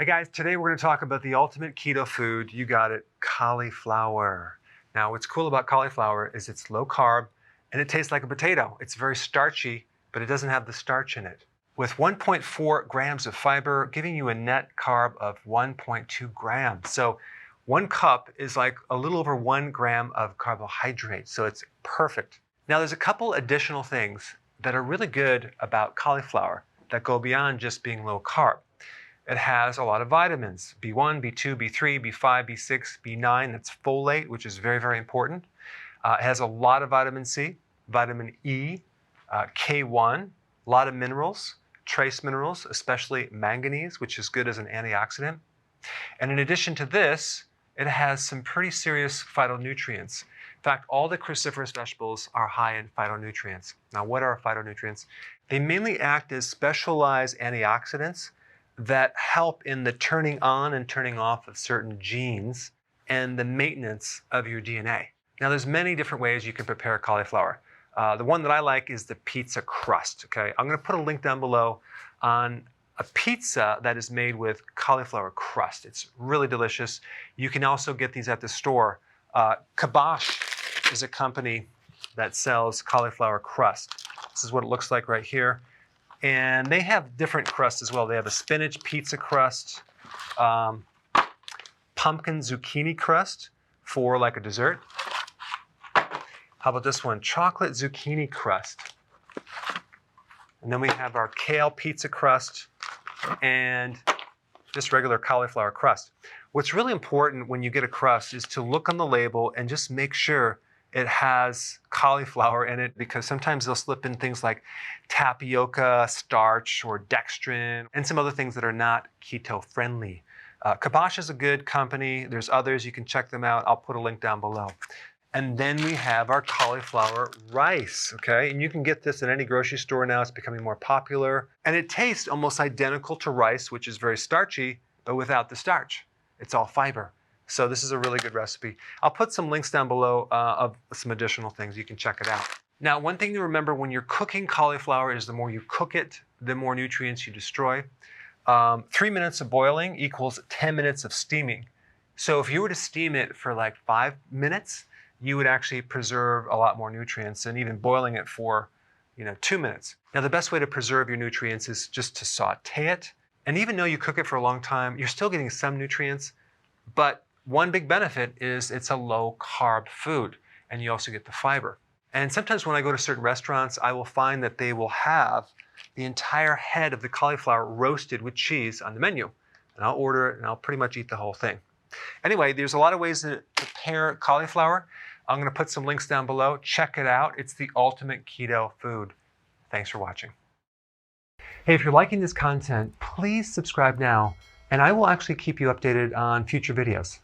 Hey guys, today we're going to talk about the ultimate keto food. You got it, cauliflower. Now what's cool about cauliflower is it's low carb and it tastes like a potato. It's very starchy, but it doesn't have the starch in it. With 1.4 grams of fiber, giving you a net carb of 1.2 grams. So 1 cup is like a little over 1 gram of carbohydrate. So it's perfect. Now there's a couple additional things that are really good about cauliflower that go beyond just being low carb. It has a lot of vitamins, B1, B2, B3, B5, B6, B9. That's folate, which is very, very important. It has a lot of vitamin C, vitamin E, K1, a lot of minerals, trace minerals, especially manganese, which is good as an antioxidant. And in addition to this, it has some pretty serious phytonutrients. In fact, all the cruciferous vegetables are high in phytonutrients. Now, what are phytonutrients? They mainly act as specialized antioxidants that help in the turning on and turning off of certain genes and the maintenance of your DNA. Now, there's many different ways you can prepare cauliflower. The one that I like is the pizza crust, okay? I'm gonna put a link down below on a pizza that is made with cauliflower crust. It's really delicious. You can also get these at the store. Kibosh is a company that sells cauliflower crust. This is what it looks like right here. And they have different crusts as well. They have a spinach pizza crust, pumpkin zucchini crust for like a dessert. How about this one? Chocolate zucchini crust. And then we have our kale pizza crust and just regular cauliflower crust. What's really important when you get a crust is to look on the label and just make sure it has cauliflower in it, because sometimes they'll slip in things like tapioca, starch, or dextrin, and some other things that are not keto friendly. Kibosh is a good company. There's others. You can check them out. I'll put a link down below. And then we have our cauliflower rice, okay? And you can get this at any grocery store now. It's becoming more popular. And it tastes almost identical to rice, which is very starchy, but without the starch. It's all fiber. So this is a really good recipe. I'll put some links down below of some additional things. You can check it out. Now, one thing to remember when you're cooking cauliflower is the more you cook it, the more nutrients you destroy. 3 minutes of boiling equals 10 minutes of steaming. So if you were to steam it for like 5 minutes, you would actually preserve a lot more nutrients than even boiling it for 2 minutes. Now, the best way to preserve your nutrients is just to saute it. And even though you cook it for a long time, you're still getting some nutrients, but one big benefit is it's a low carb food, and you also get the fiber. And sometimes when I go to certain restaurants, I will find that they will have the entire head of the cauliflower roasted with cheese on the menu. And I'll order it and I'll pretty much eat the whole thing. Anyway, there's a lot of ways to prepare cauliflower. I'm gonna put some links down below. Check it out. It's the ultimate keto food. Thanks for watching. Hey, if you're liking this content, please subscribe now, and I will actually keep you updated on future videos.